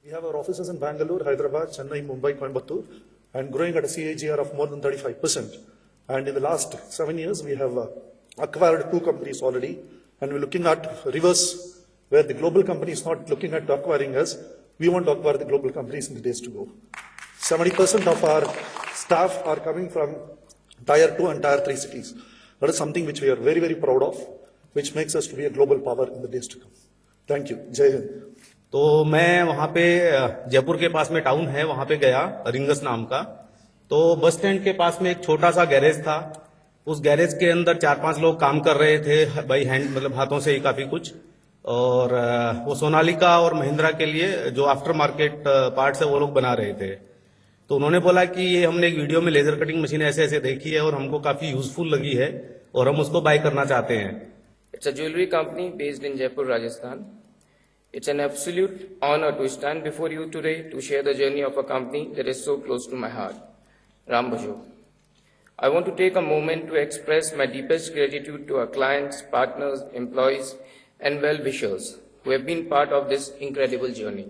We have our offices in Bangalore, Hyderabad, Chennai, Mumbai, Coimbatore, and growing at a CAGR of more than 35%. And in the last 7 years, we have acquired 2 companies already, and we're looking at reverse, where the global company is not looking at acquiring us. We want to acquire the global companies in the days to go. 70% of our staff are coming from Tier 2 and Tier 3 cities. That is something which we are very, very proud of, which makes us to be a global power in the days to come. Thank you. Jai Hind. तो मैं वहाँ पे जयपुर के पास में town है, वहाँ पे गया, रिंगस नाम का। तो बस स्टैंड के पास में एक छोटा सा गैरेज था। उस गैरेज के अंदर 4-5 लोग काम कर रहे थे बाई हैंड, मतलब हाथों से ही काफी कुछ। और वो सोनालिका और महिंद्रा के लिए जो आफ्टर मार्केट पार्ट्स है वो लोग बना रहे थे। तो उन्होंने बोला कि ये हमने एक वीडियो में लेजर कटिंग मशीन ऐसे ऐसे देखी है और हमको काफी यूजफुल लगी है और हम उसको बाय करना चाहते हैं। It's a jewelry company based in Jaipur, Rajasthan. It's an absolute honor to stand before you today to share the journey of a company that is so close to my heart, Ram Bhajo. I want to take a moment to express my deepest gratitude to our clients, partners, employees, and well-wishers who have been part of this incredible journey.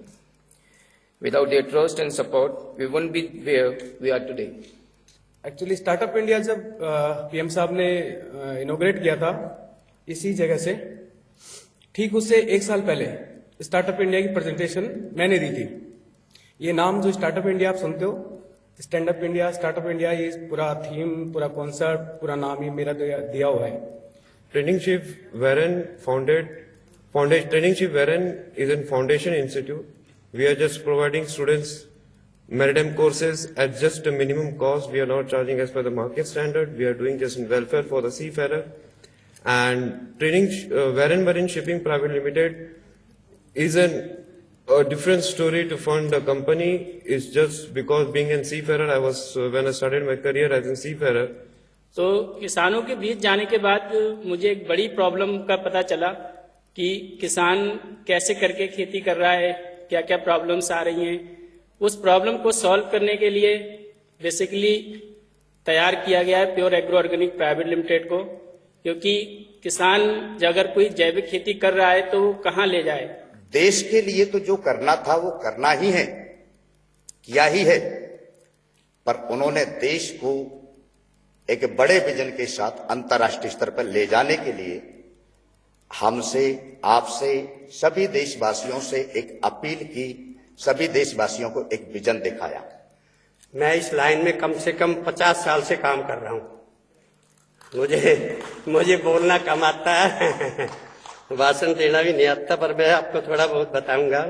Without their trust and support, we wouldn't be where we are today. Actually startup India जब PM साहब ने इनोग्रेट किया था इसी जगह से, ठीक उससे 1 साल पहले स्टार्टअप इंडिया की प्रेजेंटेशन मैंने दी थी। ये नाम जो स्टार्टअप इंडिया आप सुनते हो, stand up India, startup India, ये पूरा थीम, पूरा कॉन्सेप्ट, पूरा नाम ही मेरा दिया हुआ है। Traineeship Wherein is a foundation institute. We are just providing students maritime courses at just a minimum cost. We are not charging as per the market standard. We are doing just in welfare for the seafarer. And Wherein Shipping Private Limited is a different story to fund the company. It's just because being a seafarer, when I started my career as a seafarer. तो किसानों के बीच जाने के बाद मुझे एक बड़ी problem का पता चला कि किसान कैसे करके खेती कर रहा है, क्या क्या प्रॉब्लम्स आ रही हैं। उस प्रॉब्लम को सॉल्व करने के लिए बेसिकली तैयार किया गया है pure agro organic private limited को, क्योंकि किसान अगर कोई जैविक खेती कर रहा है तो वो कहाँ ले जाए। देश के लिए तो जो करना था वो करना ही है, किया ही है, पर उन्होंने देश को एक बड़े विजन के साथ अंतर्राष्ट्रीय स्तर पर ले जाने के लिए हमसे, आपसे, सभी देशवासियों से एक अपील की, सभी देशवासियों को एक विजन दिखाया। मैं इस लाइन में कम से कम 50 साल से काम कर रहा हूं। मुझे बोलना कम आता है, भाषण देना भी नहीं आता, पर मैं आपको थोड़ा बहुत बताऊंगा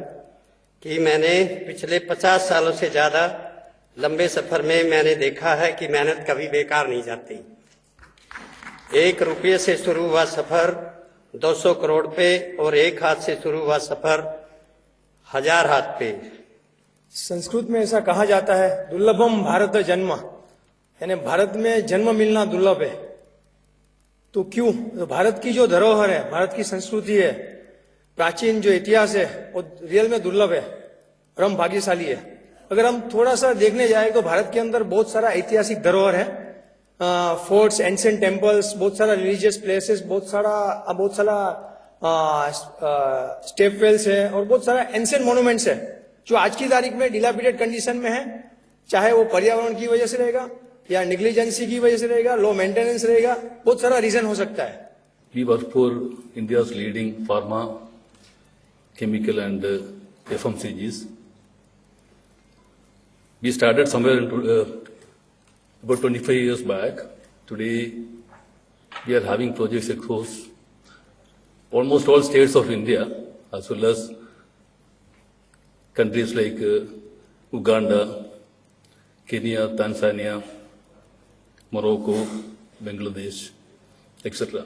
कि मैंने पिछले 50 सालों से ज्यादा लंबे सफर में मैंने देखा है कि मेहनत कभी बेकार नहीं जाती। 1 रुपये से शुरू हुआ सफर 200 करोड़ पे, और 1 हाथ से शुरू हुआ सफर 1000 हाथ पे। संस्कृत में ऐसा कहा जाता है, दुर्लभम भारत जन्म, यानी भारत में जन्म मिलना दुर्लभ है। तो क्यों? तो भारत की जो धरोहर है, भारत की संस्कृति है, प्राचीन जो इतिहास है, वो रियल में दुर्लभ है और हम भाग्यशाली है। अगर हम थोड़ा सा देखने जाए तो भारत के अंदर बहुत सारा ऐतिहासिक धरोहर है, फोर्ट्स, एंशिएंट टेम्पल्स, बहुत सारा रिलीजियस प्लेसेस, बहुत सारा स्टेप वेल्स है और बहुत सारा एंशिएंट मोन्यूमेंट्स है जो आज की तारीख में डिलापिडेटेड कंडीशन में है। चाहे वो पर्यावरण की वजह से रहेगा या नेग्लिजेंसी की वजह से रहेगा, लो मेंटेनेंस रहेगा, बहुत सारा रीजन हो सकता है। We work for India's leading pharma, chemical and FMCGs. We started somewhere in about 25 years back. Today, we are having projects across almost all states of India, as well as countries like Uganda, Kenya, Tanzania, Morocco, Bangladesh, etc.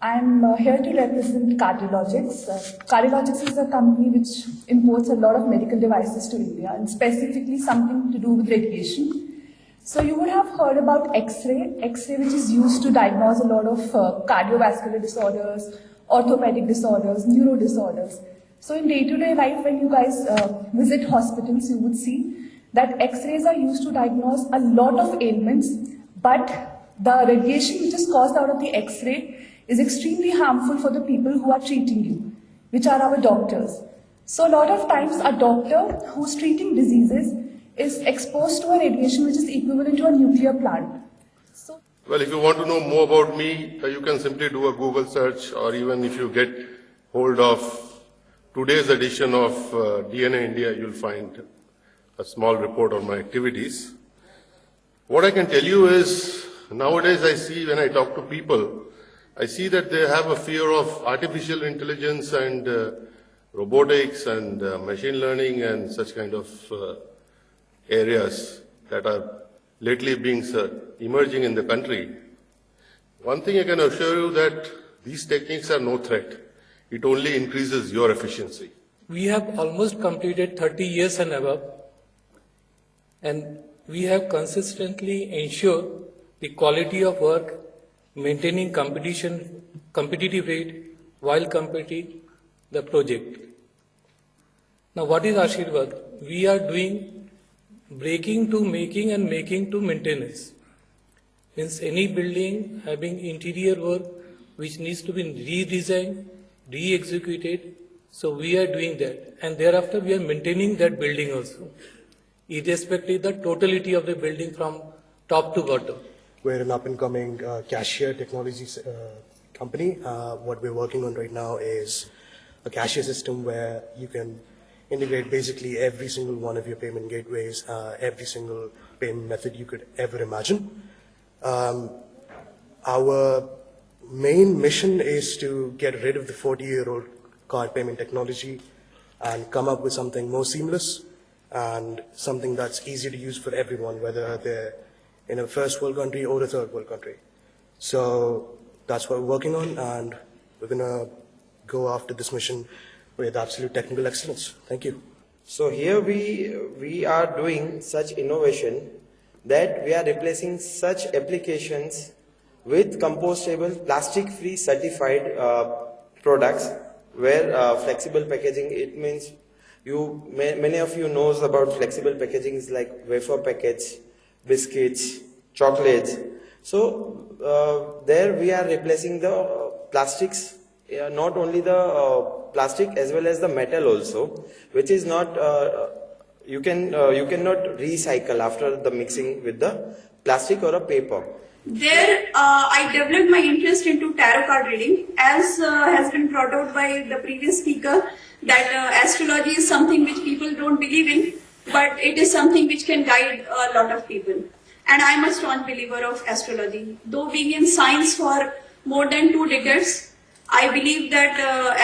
I'm here to represent Cardiologics. Cardiologics is a company which imports a lot of medical devices to India, and specifically something to do with radiation. So you would have heard about X-ray, which is used to diagnose a lot of cardiovascular disorders, orthopedic disorders, neuro disorders. So in day-to-day life, when you guys visit hospitals, you would see that X-rays are used to diagnose a lot of ailments, but the radiation which is caused out of the X-ray is extremely harmful for the people who are treating you, which are our doctors. So a lot of times a doctor who's treating diseases is exposed to a radiation which is equivalent to a nuclear plant. So Well, if you want to know more about me, you can simply do a Google search, or even if you get hold of today's edition of DNA India, you'll find a small report on my activities. What I can tell you is, nowadays I see when I talk to people, I see that they have a fear of artificial intelligence and robotics and machine learning and such kind of areas that are lately being emerging in the country. One thing I can assure you that these techniques are no threat. It only increases your efficiency. We have almost completed 30 years and above, and we have consistently ensured the quality of work, maintaining competitive rate while completing the project. Now, what is Ashirvad? We are doing breaking to making and making to maintenance. Means any building having interior work which needs to be redesigned, re-executed, so we are doing that. And thereafter we are maintaining that building also, irrespective of the totality of the building from top to bottom. We're an up-and-coming cashier technology company. What we're working on right now is a cashier system where you can integrate basically every single one of your payment gateways, every single payment method you could ever imagine. Our main mission is to get rid of the 40-year-old card payment technology and come up with something more seamless and something that's easy to use for everyone, whether they're in a first world country or a third world country. So that's what we're working on, and we're going to go after this mission with absolute technical excellence. Thank you. So here we are doing such innovation that we are replacing such applications with compostable, plastic-free certified products where flexible packaging, it means many of you knows about flexible packaging is like wafer packets, biscuits, chocolates. So there we are replacing the plastics, not only the plastic as well as the metal also, which is not you cannot recycle after the mixing with the plastic or a paper. There, I developed my interest into tarot card reading, as has been brought out by the previous speaker, that astrology is something which people don't believe in, but it is something which can guide a lot of people. And I am a strong believer of astrology. Though being in science for more than 2 decades, I believe that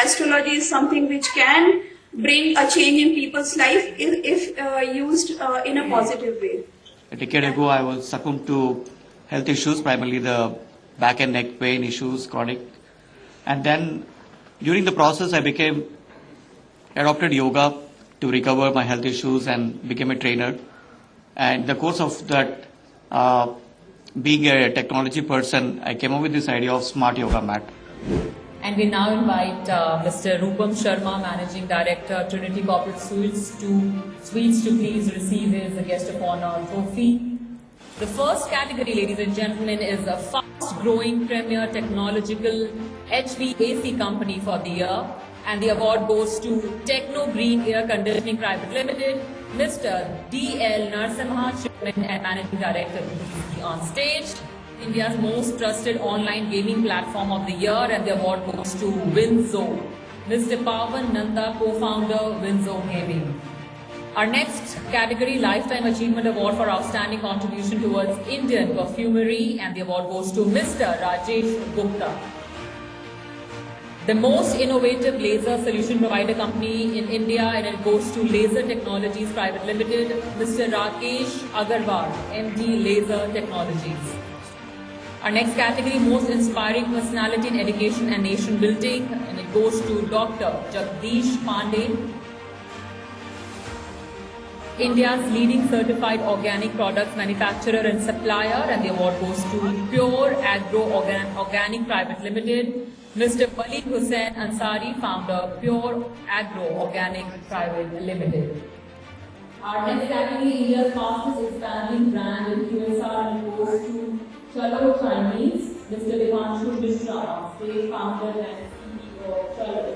astrology is something which can bring a change in people's life if used in a positive way. A decade ago, I was succumbed to health issues, primarily the back and neck pain issues, chronic. And then during the process, I adopted yoga to recover my health issues and became a trainer. And in the course of that, being a technology person, I came up with this idea of smart yoga mat. And we now invite Mr. Rupam Sharma, Managing Director, Trinity Corporate Suites, to please receive his Guest of Honor trophy. The first category, ladies and gentlemen, is a fast-growing premier technological HVAC company for the year. And the award goes to Techno Green Air Conditioning Private Limited, Mr. D.L. Narasimha, Chairman and Managing Director, please on stage. India's most trusted online gaming platform of the year, and the award goes to Winzo. Mr. Pawan Nanda, co-founder, Winzo Gaming. Our next category, Lifetime Achievement Award for Outstanding Contribution towards Indian Perfumery, and the award goes to Mr. Rajesh Gupta. The most innovative laser solution provider company in India, and it goes to Laser Technologies Private Limited, Mr. Rakesh Agarwal, MD Laser Technologies. Our next category, Most Inspiring Personality in Education and Nation Building, and it goes to Dr. Jagdish Pandey, India's leading certified organic products manufacturer and supplier, and the award goes to Pure Agro Organic Private Limited, Mr. Waleed Hussain Ansari, founder, Pure Agro Organic Private Limited. Our next category, India's fastest expanding brand in QSR, and goes to Chalo Chinese, Mr. Devanshu Mishra, state founder and CEO of Chalo.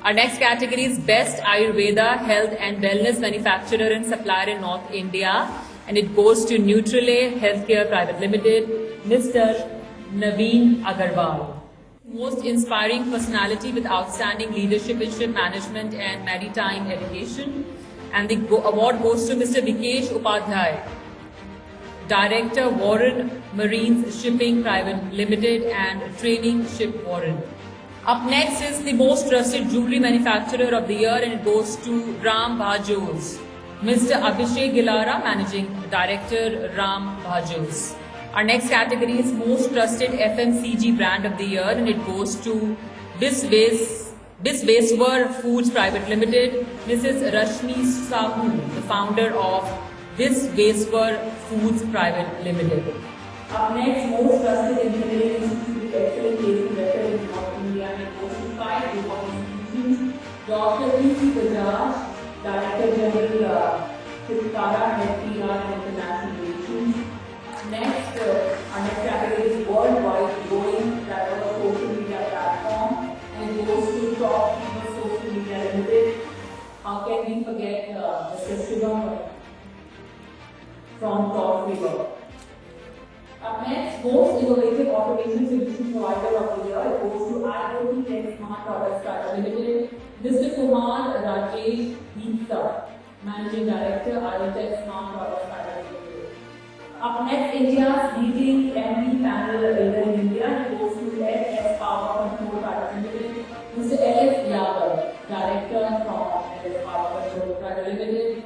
Our next category is Best Ayurveda Health and Wellness Manufacturer and Supplier in North India, and it goes to Nutrile Healthcare Private Limited, Mr. Naveen Agarwal. Most inspiring personality with outstanding leadership in ship management and maritime education, and the award goes to Mr. Vikesh Upadhyay, Director, Warren Marines Shipping Private Limited and Training Ship Warren. Up next is the most trusted jewelry manufacturer of the year, and it goes to Ram Bhajos. Mr. Abhishek Gilara, Managing Director, Ram Bhajos. Our next category is most trusted FMCG brand of the year, and it goes to Bisweswar Foods Private Limited, Mrs. Rashmi Sahu, the founder of Bisweswar Foods Private Limited. Up next, most trusted engineering institute with excellent placement record in North India, and it goes to 5 group of institutions. Dr. P.C. Bajaj, Director General, Sitkara, NPR and International Relations. Next, our next category is worldwide growing diverse social media platform, and it goes to Top Fever Social Media Limited. How can we forget Mr. Shivam from Top Fever? Up next, most innovative automation solution provider of the year, it goes to IoT Tech Smart Products Private Limited, Mr. Kumar Rajesh Deepta, Managing Director, IoT Smart Products Private Limited. Up next, India's leading MV panel builder in India, it goes to SS Power Control Private Limited, Mr. L.S. Yadav, Director from SS Power Control Private Limited.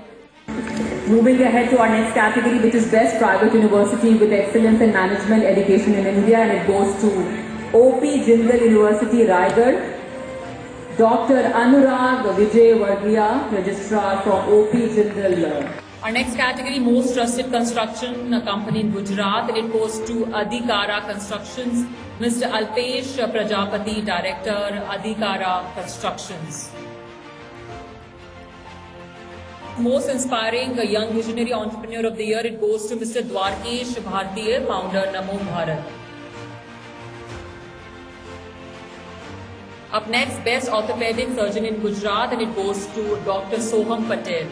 Moving ahead to our next category, which is Best Private University with Excellence in Management Education in India, and it goes to O.P. Jindal University, Raigad, Dr. Anurag Vijay Varghia, Registrar from O.P. Jindal. Our next category, Most Trusted Construction Company in Gujarat, and it goes to Adhikara Constructions, Mr. Alpesh Prajapati, Director, Adhikara Constructions. Most inspiring young visionary entrepreneur of the year, it goes to Mr. Dwarkesh Bhartiya, founder Namo Bharat. Up next, Best Orthopedic Surgeon in Gujarat, and it goes to Dr. Soham Patel.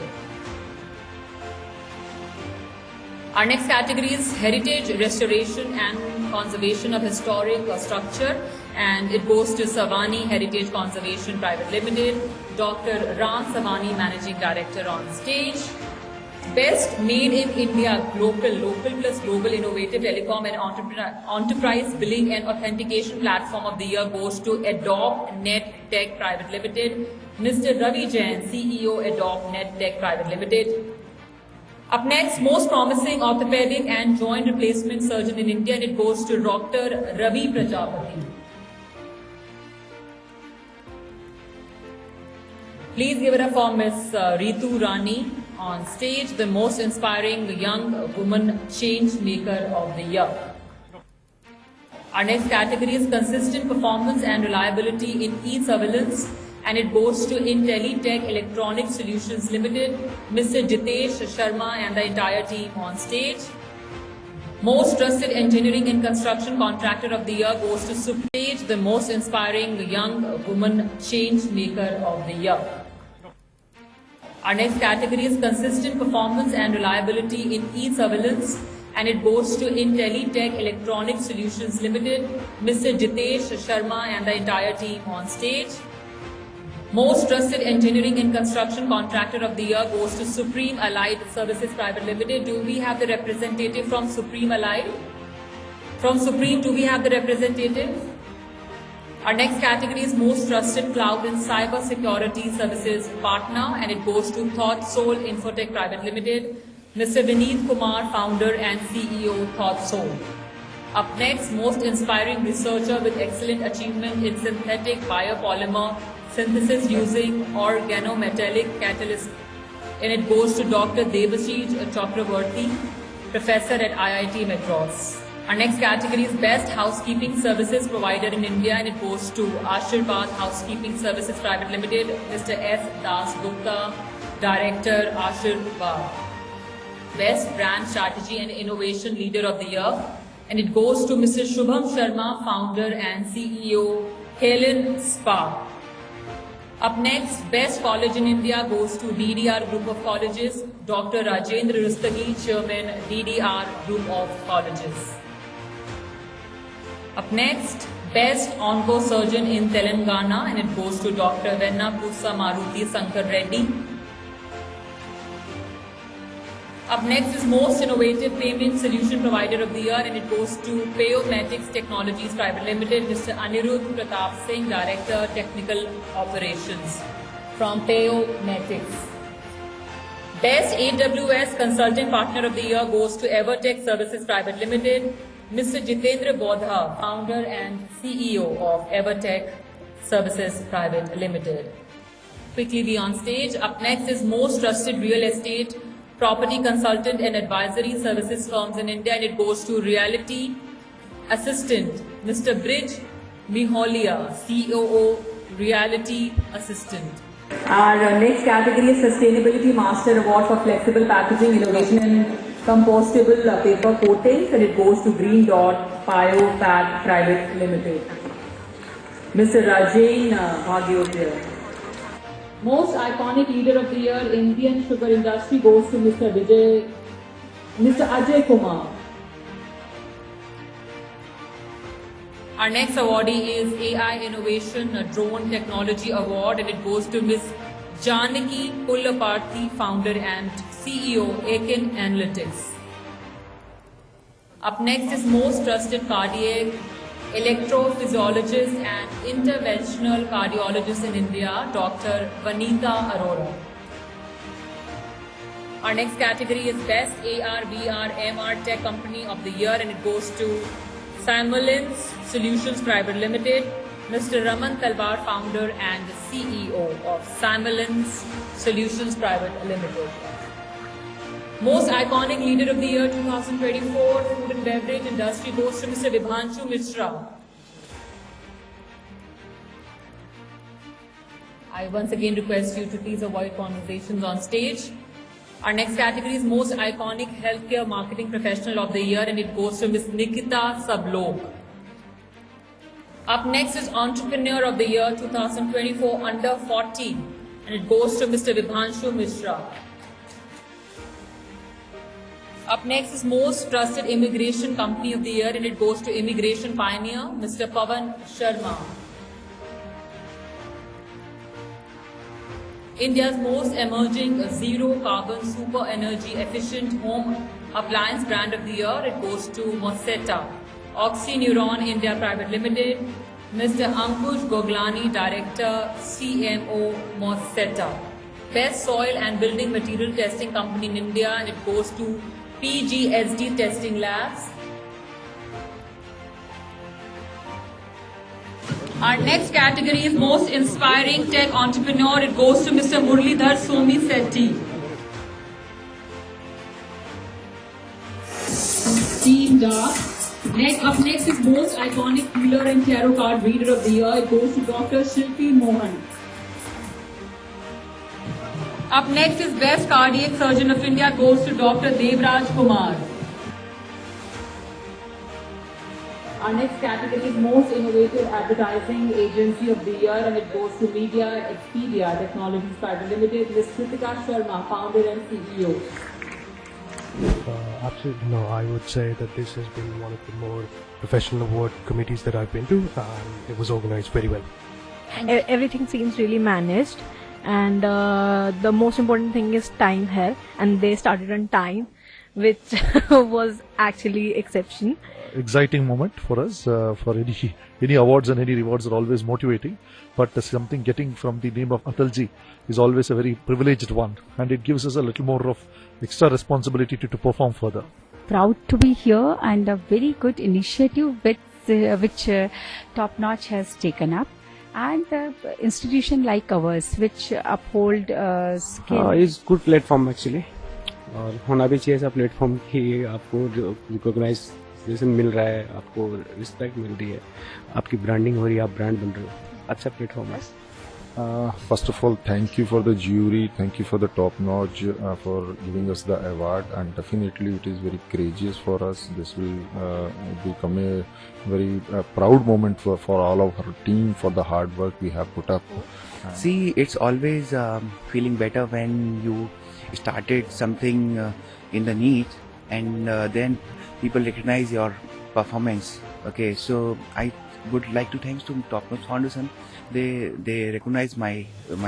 Our next category is Heritage Restoration and Conservation of Historic Structure, and it goes to Savani Heritage Conservation Private Limited, Dr. Ram Savani, Managing Director on stage. Best Made in India Local plus Global Innovative Telecom and Enterprise Billing and Authentication Platform of the Year goes to Adopt Net Tech Private Limited, Mr. Ravi Jain, CEO Adopt Net Tech Private Limited. Up next, Most Promising Orthopedic and Joint Replacement Surgeon in India, and it goes to Dr. Ravi Prajapati. Please give it up for Ms. Ritu Rani on stage, the most inspiring young woman change maker of the year. Our next category is Consistent Performance and Reliability in E-Surveillance, and it goes to IntelliTech Electronic Solutions Limited, Mr. Jitesh Sharma and the entire team on stage. Most Trusted Engineering and Construction Contractor of the Year goes to Stage, the most inspiring young woman change maker of the year. Our next category is Consistent Performance and Reliability in E-Surveillance, and it goes to IntelliTech Electronic Solutions Limited, Mr. Jitesh Sharma and the entire team on stage. Most Trusted Engineering and Construction Contractor of the Year goes to Supreme Allied Services Private Limited. Do we have the representative from Supreme Allied? From Supreme, do we have the representative? Our next category is Most Trusted Cloud and Cyber Security Services Partner, and it goes to ThoughtSoul Infotech Private Limited, Mr. Vineet Kumar, Founder and CEO, ThoughtSoul. Up next, Most Inspiring Researcher with Excellent Achievement in Synthetic Biopolymer Synthesis using Organometallic Catalyst, and it goes to Dr. Devashij Chakravarti, Professor at IIT Madras. Our next category is Best Housekeeping Services Provider in India, and it goes to Ashirvad Housekeeping Services Private Limited, Mr. S. Das Gupta, Director, Ashirvad. Best Brand Strategy and Innovation Leader of the Year, and it goes to Mr. Shubham Sharma, Founder and CEO, Helen Spa. Up next, Best College in India goes to DDR Group of Colleges, Dr. Rajendra Rustagi, Chairman, DDR Group of Colleges. Up next, Best Onco Surgeon in Telangana, and it goes to Dr. Vennapusa Maruti Sankar Reddy. Up next is Most Innovative Payment Solution Provider of the Year, and it goes to Payomatics Technologies Private Limited, Mr. Anirudh Pratap Singh, Director Technical Operations from Payomatics. Best AWS Consulting Partner of the Year goes to Evertech Services Private Limited, Mr. Jitendra Bodha, Founder and CEO of Evertech Services Private Limited. Quickly be on stage. Up next is Most Trusted Real Estate Property Consultant and Advisory Services Firms in India, and it goes to Reality Assistant, Mr. Bridge Miholia, COO, Reality Assistant. Our next category is Sustainability Master Award for Flexible Packaging, Innovation and Compostable Paper Coatings, and it goes to Green Dot Biopack Private Limited. Mr. Rajain Bhagyotia. Most Iconic Leader of the Year, Indian Sugar Industry, goes to Mr. Ajay Kumar. Our next awardee is AI Innovation Drone Technology Award, and it goes to Ms. Janaki Pullaparthi, Founder and CEO, Akin Analytics. Up next is Most Trusted Cardiac Electrophysiologist and Interventional Cardiologist in India, Dr. Vanita Arora. Our next category is Best AR, VR, MR Tech Company of the Year, and it goes to Simulins Solutions Private Limited, Mr. Raman Talwar, Founder and CEO of Simulins Solutions Private Limited. Most Iconic Leader of the Year 2024, Food and Beverage Industry, goes to Mr. Vibhanshu Mishra. I once again request you to please avoid conversations on stage. Our next category is Most Iconic Healthcare Marketing Professional of the Year, and it goes to Ms. Nikita Sablok. Up next is Entrepreneur of the Year 2024 under 40, and it goes to Mr. Vibhanshu Mishra. Up next is Most Trusted Immigration Company of the Year, and it goes to Immigration Pioneer, Mr. Pavan Sharma. India's most emerging zero carbon super energy efficient home appliance brand of the year, it goes to Mosetta. Oxyneuron India Private Limited, Mr. Ankush Goglani, Director, CMO, Mosetta. Best Soil and Building Material Testing Company in India, and it goes to PGSD Testing Labs. Our next category is Most Inspiring Tech Entrepreneur. It goes to Mr. Muralidhar Somi Sethi. Team Dark. Up next is Most Iconic Healer and Tarot Card Reader of the Year. It goes to Dr. Shilpi Mohan. Up next is Best Cardiac Surgeon of India, goes to Dr. Devraj Kumar. Our next category is Most Innovative Advertising Agency of the Year, and it goes to Media Expedia Technologies Private Limited, Ms. Kritika Sharma, Founder and CEO. Absolutely no. I would say that this has been one of the more professional award committees that I've been to, and it was organized very well. Everything seems really managed, and the most important thing is time here, and they started on time, which was actually exception. Exciting moment for us. For any awards and any rewards are always motivating, but something getting from the name of Atalji is always a very privileged one, and it gives us a little more of extra responsibility to perform further. Proud to be here, and a very good initiative which Top Notch has taken up, and institution like ours which uphold skill. is good platform actually, और होना भी चाहिए ऐसा platform कि आपको recognition मिल रहा है, आपको रिस्पेक्ट मिल रही है, आपकी ब्रांडिंग हो रही है, आप ब्रांड बन रहे हो, अच्छा प्लेटफॉर्म है. First of all, thank you for the jury, thank you for the Top Notch for giving us the award, and definitely it is very courageous for us. This will become a very proud moment for all of our team, for the hard work we have put up. See, it's always feeling better when you started something in the need, and then people recognize your performance. Okay, so I would like to thanks to Top Notch Foundation. They recognize my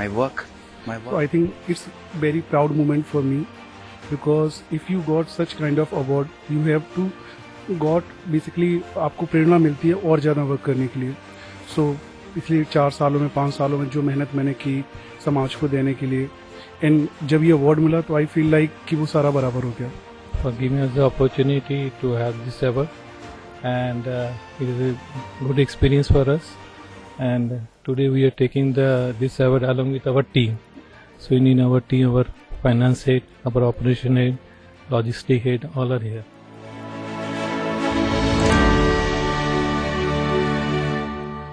work. So I think it's very proud moment for me, because if you got such kind of award, you have to got basically आपको प्रेरणा मिलती है और ज़्यादा work करने के लिए. So इसलिए 4 सालों में 5 सालों में जो मेहनत मैंने की समाज को देने के लिए, एंड जब ये अवार्ड मिला तो आई फील लाइक कि वो सारा बराबर हो गया. For giving us the opportunity to have this award, and it is a good experience for us. And today we are taking this award along with our team. So in our team, our finance head, our operation head, logistic head, all are here.